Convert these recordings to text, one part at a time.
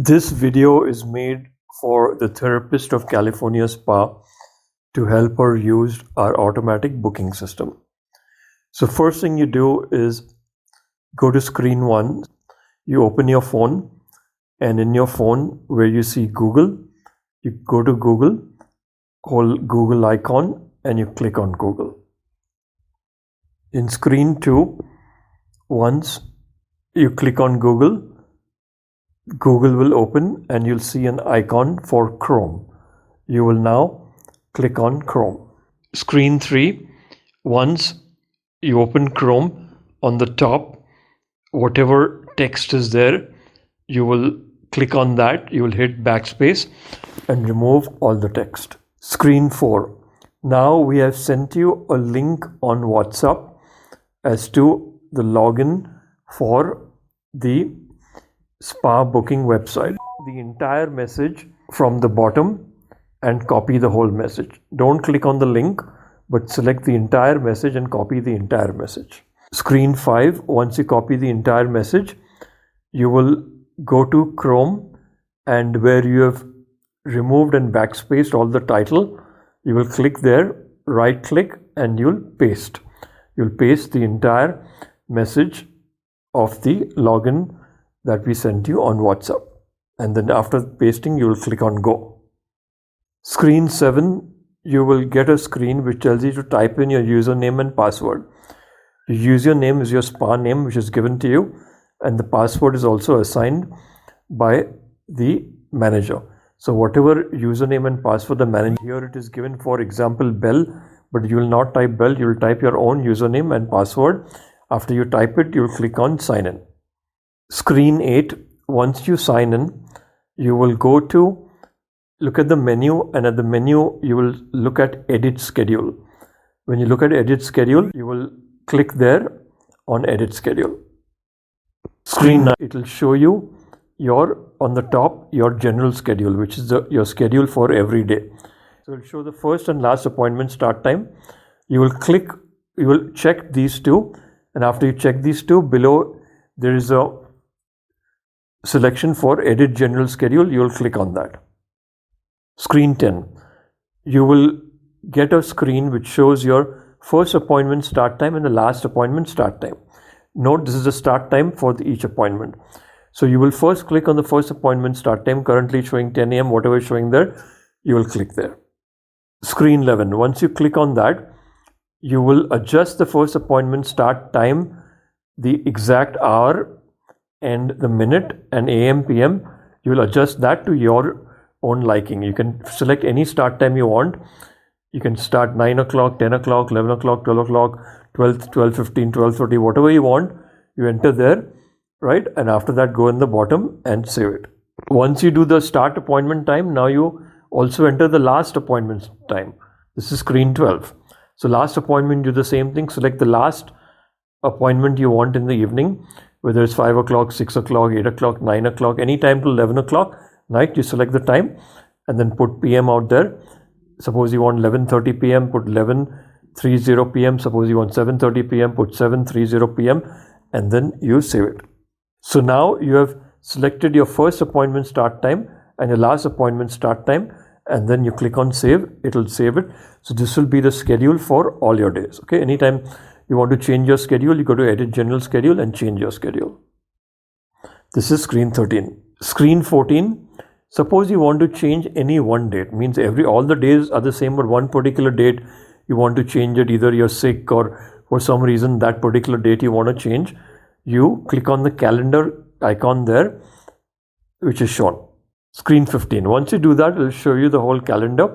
This video is made for the therapist of California Spa to help her use our automatic booking system. So first thing you do is go to screen 1, you open your phone, and in your phone where you see Google, you go to Google, hold Google icon, and you click on Google. In screen 2, once you click on Google, Google will open and you'll see an icon for Chrome. You will now click on Chrome. Screen 3, once you open Chrome, on the top, whatever text is there, you will click on that, you will hit backspace and remove all the text. Screen 4, now we have sent you a link on WhatsApp as to the login for the spa booking website. The entire message from the bottom and copy the whole message. Don't click on the link, but select the entire message and copy the entire message. Screen 5, once you copy the entire message, you will go to Chrome, and where you have removed and backspaced all the title, you will click there, right click, and you'll paste. You'll paste the entire message of the login that we sent you on WhatsApp. And then after pasting, you will click on Go. Screen 7, you will get a screen which tells you to type in your username and password. Your username is your spa name, which is given to you, and the password is also assigned by the manager. So whatever username and password the manager, here it is given, for example, Bell, but you will not type Bell, you will type your own username and password. After you type it, you will click on Sign In. Screen 8, once you sign in, you will go to look at the menu, and at the menu you will look at Edit Schedule. When you look at Edit Schedule, you will click there on Edit Schedule. Screen 9, it will show you on the top your general schedule, which is your schedule for every day. So it will show the first and last appointment start time. You will check these two, and after you check these two, below there is a selection for Edit General Schedule. You will click on that. Screen 10, you will get a screen which shows your first appointment start time and the last appointment start time. Note, this is the start time for each appointment. So you will first click on the first appointment start time, currently showing 10 a.m., whatever is showing there, you will click there. Screen 11, once you click on that, you will adjust the first appointment start time, the exact hour and the minute, and AM, PM. You will adjust that to your own liking. You can select any start time you want. You can start 9 o'clock, 10 o'clock, 11 o'clock, 12 o'clock, 12:15, 12:30, whatever you want. You enter there, right? And after that, go in the bottom and save it. Once you do the start appointment time, now you also enter the last appointment time. This is screen 12. So last appointment, do the same thing. Select the last appointment you want in the evening, whether it's 5 o'clock, 6 o'clock, 8 o'clock, 9 o'clock, any time till 11 o'clock night. You select the time and then put PM out there. Suppose you want 11:30 PM, put 11:30 PM. Suppose you want 7:30 PM, put 7:30 PM, and then you save it. So now you have selected your first appointment start time and your last appointment start time, and then you click on save. It will save it. So this will be the schedule for all your days. Okay, anytime you want to change your schedule, you go to Edit General Schedule and change your schedule. This is screen 13. Screen 14, suppose you want to change any one date, means all the days are the same, but one particular date you want to change it, either you're sick or for some reason that particular date you want to change. You click on the calendar icon there, which is shown. Screen 15, once you do that, it will show you the whole calendar.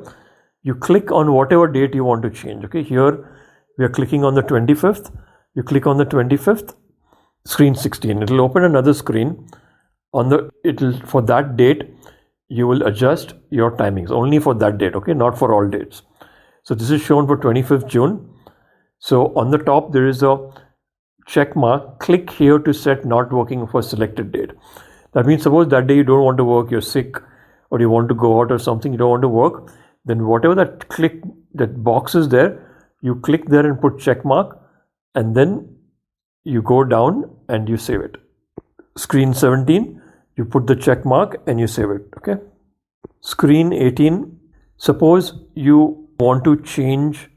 You click on whatever date you want to change. Okay, here we are clicking on the 25th. You click on the 25th. Screen 16, it will open another screen. For that date, you will adjust your timings only for that date, okay, not for all dates. So this is shown for 25th June. So on the top, there is a check mark. Click here to set not working for selected date. That means suppose that day you don't want to work, you're sick, or you want to go out or something, you don't want to work, then whatever that box is there, you click there and put check mark, and then you go down and you save it. Screen 17, you put the check mark and you save it. Okay. Screen 18. Suppose you want to change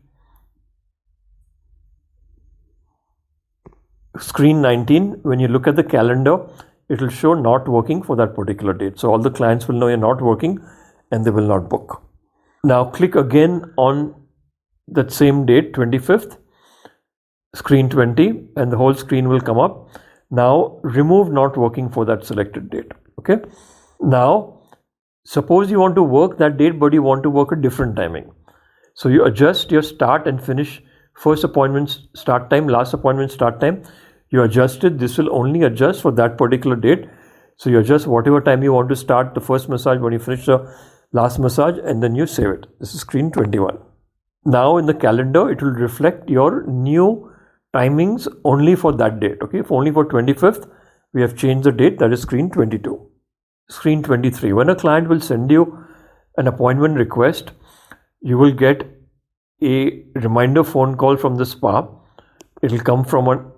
screen 19. When you look at the calendar, it will show not working for that particular date. So all the clients will know you're not working and they will not book. Now click again on that same date, 25th, screen 20, and the whole screen will come up. Now remove not working for that selected date. Okay. Now suppose you want to work that date, but you want to work a different timing. So you adjust your start and finish, first appointment start time, last appointment start time. You adjust it. This will only adjust for that particular date. So you adjust whatever time you want to start the first massage, when you finish the last massage, and then you save it. This is screen 21. Now in the calendar, it will reflect your new timings only for that date. Okay, if only for 25th, we have changed the date. That is screen 22. Screen 23. When a client will send you an appointment request, you will get a reminder phone call from the spa. It will come from a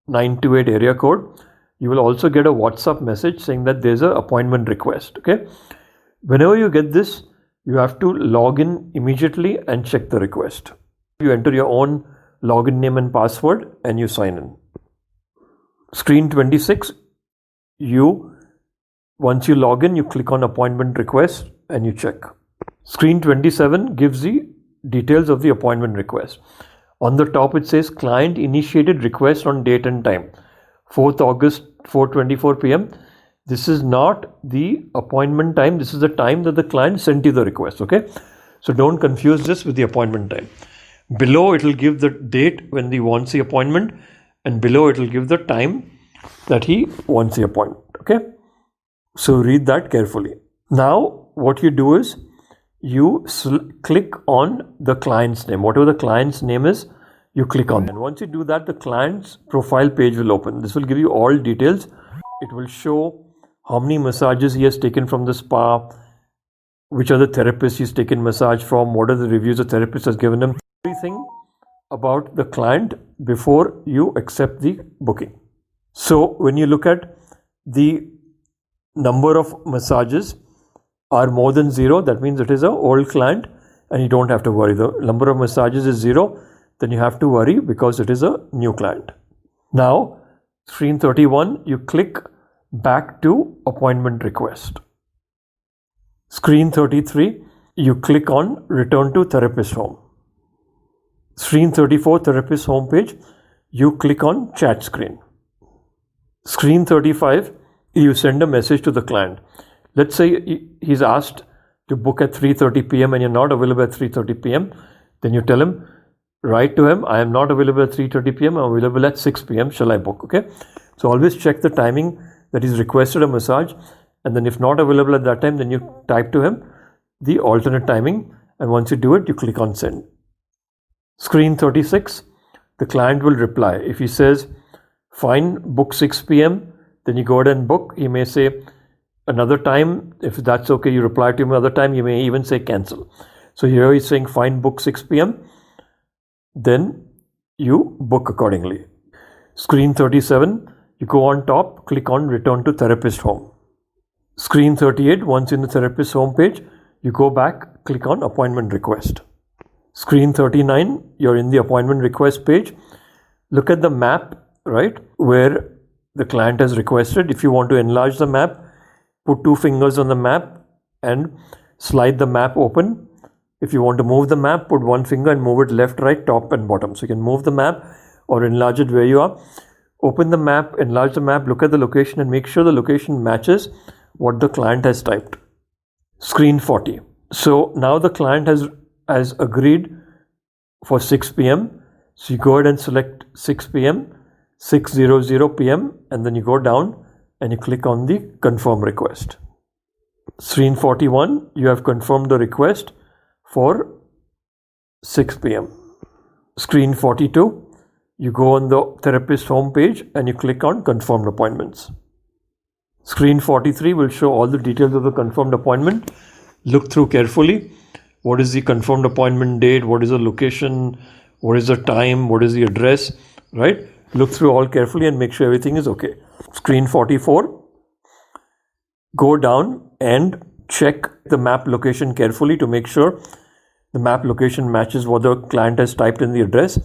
928 area code. You will also get a WhatsApp message saying that there's an appointment request. Okay. Whenever you get this, you have to log in immediately and check the request. You enter your own login name and password and you sign in. Screen 26. Once you log in, you click on appointment request and you check. Screen 27 gives the details of the appointment request. On the top it says client initiated request on date and time, 4th August 4:24 p.m. This is not the appointment time. This is the time that the client sent you the request. Okay. So don't confuse this with the appointment time. Below it will give the date when he wants the appointment, and below it will give the time that he wants the appointment. Okay. So read that carefully. Now what you do is you click on the client's name. Whatever the client's name is, you click on it. And once you do that, the client's profile page will open. This will give you all details. It will show how many massages he has taken from the spa, which are the therapists he's taken massage from, what are the reviews the therapist has given him, everything about the client before you accept the booking. So when you look at the number of massages are more than 0, that means it is an old client and you don't have to worry. The number of massages is 0, then you have to worry because it is a new client. Now, screen 31, you click back to appointment request. Screen 33, you click on return to therapist home. Screen 34, therapist homepage, you click on chat screen. Screen 35, you send a message to the client. Let's say he's asked to book at 3:30 p.m. and you're not available at 3:30 p.m. Then you tell him, write to him, I am not available at 3:30 p.m. I'm available at 6 p.m. Shall I book? Okay. So always check the timing that he's requested a massage, and then if not available at that time, then you type to him the alternate timing, and once you do it, you click on send. Screen 36, the client will reply. If he says, fine, book 6 p.m., then you go ahead and book. He may say another time. If that's okay, you reply to him another time. You may even say cancel. So here he's saying fine, book 6 p.m. Then you book accordingly. Screen 37, you go on top, click on return to therapist home. Screen 38, once in the therapist home page, you go back, click on appointment request. Screen 39, you're in the appointment request page. Look at the map, right, where the client has requested. If you want to enlarge the map, put 2 fingers on the map and slide the map open. If you want to move the map, put 1 finger and move it left, right, top and bottom. So you can move the map or enlarge it where you are. Open the map, enlarge the map, look at the location and make sure the location matches what the client has typed. Screen 40. So now the client has agreed for 6 p.m. So you go ahead and select 6 p.m., 6:00 p.m. and then you go down and you click on the confirm request. Screen 41, you have confirmed the request for 6 p.m. Screen 42, you go on the therapist homepage and you click on confirmed appointments. Screen 43 will show all the details of the confirmed appointment. Look through carefully. What is the confirmed appointment date? What is the location? What is the time? What is the address? Right? Look through all carefully and make sure everything is okay. Screen 44, go down and check the map location carefully to make sure the map location matches what the client has typed in the address.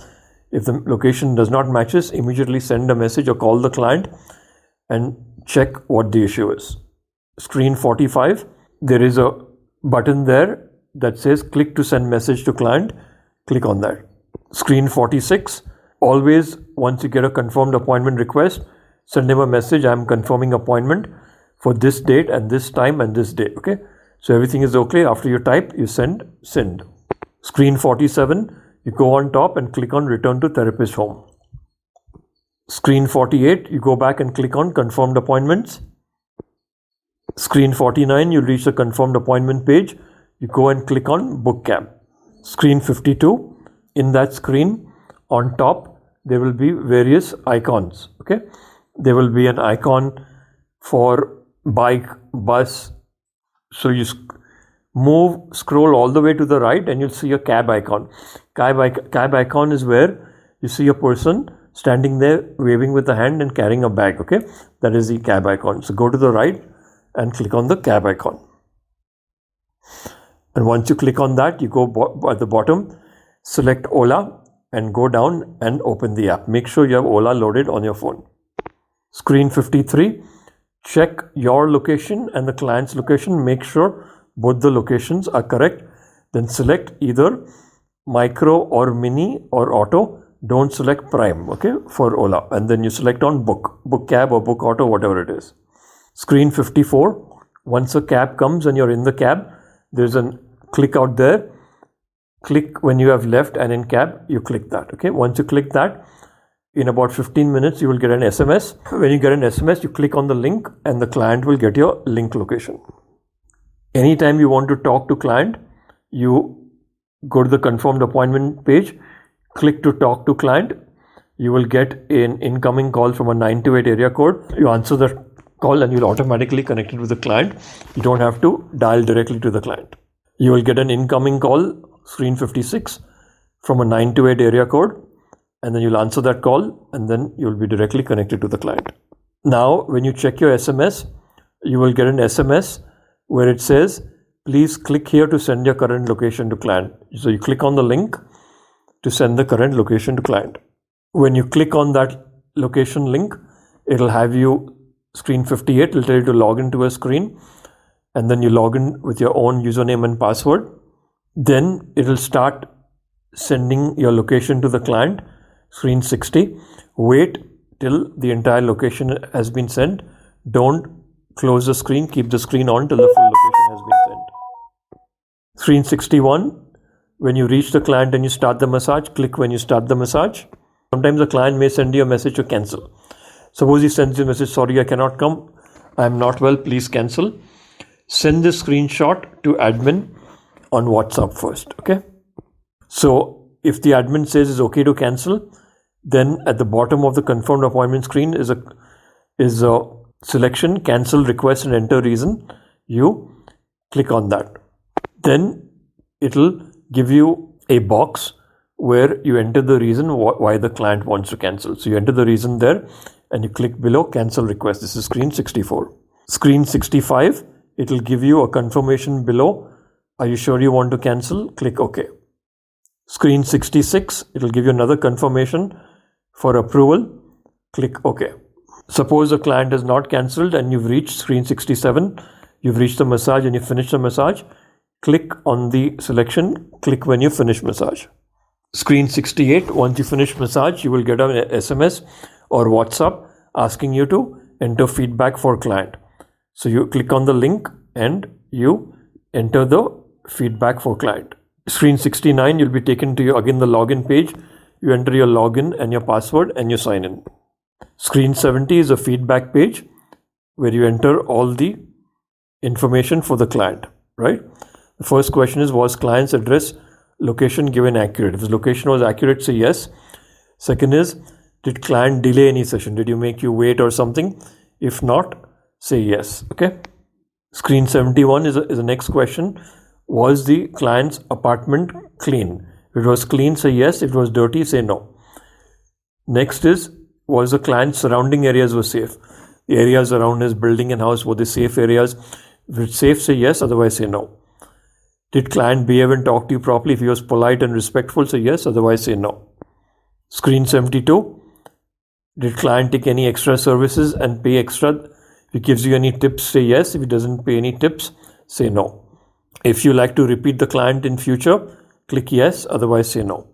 If the location does not matches, immediately send a message or call the client and check what the issue is. Screen 45, there is a button there that says click to send message to client. Click on that. Screen 46, always once you get a confirmed appointment request, send him a message, I am confirming appointment for this date and this time and this day. Okay, so everything is okay. After you type, you send. Screen 47, you go on top and click on return to therapist home. Screen 48, you go back and click on confirmed appointments. Screen 49, you reach the confirmed appointment page. You go and click on book cab. Screen 52, in that screen on top there will be various icons. Okay, there will be an icon for bike, bus. So you scroll all the way to the right and you'll see a cab icon. Cab icon is where you see a person standing there waving with the hand and carrying a bag. Okay, that is the cab icon. So go to the right and click on the cab icon. And once you click on that, you go at the bottom, select Ola and go down and open the app. Make sure you have Ola loaded on your phone. Screen 53, check your location and the client's location. Make sure both the locations are correct. Then select either micro or mini or auto. Don't select prime, okay, for Ola. And then you select on book cab or book auto, whatever it is. Screen 54, once a cab comes and you're in the cab, there's a click out there. Click when you have left and in cab, you click that. Okay, once you click that, in about 15 minutes, you will get an SMS. When you get an SMS, you click on the link and the client will get your link location. Anytime you want to talk to client, you go to the confirmed appointment page, click to talk to client. You will get an incoming call from a 928 area code. You answer the call and you'll automatically connect it with the client. You don't have to dial directly to the client. You will get an incoming call, screen 56, from a 928 area code, and then you'll answer that call and then you'll be directly connected to the client. Now, when you check your SMS, you will get an SMS where it says, please click here to send your current location to client. So you click on the link to send the current location to client. When you click on that location link, it'll have you, screen 58, it'll tell you to log into a screen, and then you log in with your own username and password. Then it'll start sending your location to the client. Screen 60, wait till the entire location has been sent. Don't close the screen, keep the screen on till the full location has been sent. Screen 61, when you reach the client and you start the massage, click when you start the massage. Sometimes the client may send you a message to cancel. Suppose he sends you a message, sorry, I cannot come, I am not well, please cancel. Send this screenshot to admin on WhatsApp first, okay? So if the admin says it's okay to cancel, then at the bottom of the confirmed appointment screen is a selection, cancel request and enter reason. You click on that. Then it'll give you a box where you enter the reason why the client wants to cancel. So you enter the reason there and you click below cancel request. This is screen 64. Screen 65, it'll give you a confirmation below. Are you sure you want to cancel? Click OK. Screen 66, it'll give you another confirmation for approval. Click OK. Suppose the client has not cancelled and you've reached screen 67, you've reached the massage and you finish the massage. Click on the selection, click when you finish massage. Screen 68, once you finish massage, you will get an SMS or WhatsApp asking you to enter feedback for client. So you click on the link and you enter the feedback for client. Screen 69, you'll be taken to again the login page. You enter your login and your password and you sign in. Screen 70 is a feedback page where you enter all the information for the client, right? The first question is, was client's address location given accurate? If his location was accurate, say yes. Second is, did client delay any session? Did you make you wait or something? If not, say yes, okay? Screen 71 is the next question. Was the client's apartment clean? If it was clean, say yes. If it was dirty, say no. Next is, was the client's surrounding areas were safe? areas around his building and house, were they safe areas? If it's safe, say yes, otherwise say no. Did client behave and talk to you properly? If he was polite and respectful, say yes, otherwise say no. Screen 72. Did client take any extra services and pay extra? If he gives you any tips, say yes. If he doesn't pay any tips, say no. If you like to repeat the client in future, click yes, otherwise say no.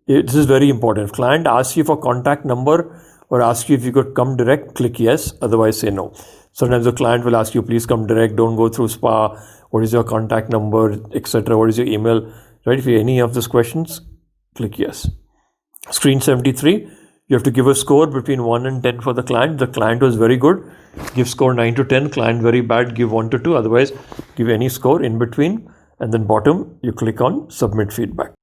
This is very important. If client asks you for contact number or asks you if you could come direct, click yes, otherwise say no. Sometimes the client will ask you, please come direct, don't go through SPA, what is your contact number, etc., what is your email, right? If you have any of those questions, click yes. Screen 73, you have to give a score between 1 and 10 for the client. The client was very good, give score 9 to 10, client very bad, give 1 to 2, otherwise give any score in between, and then bottom you click on submit feedback.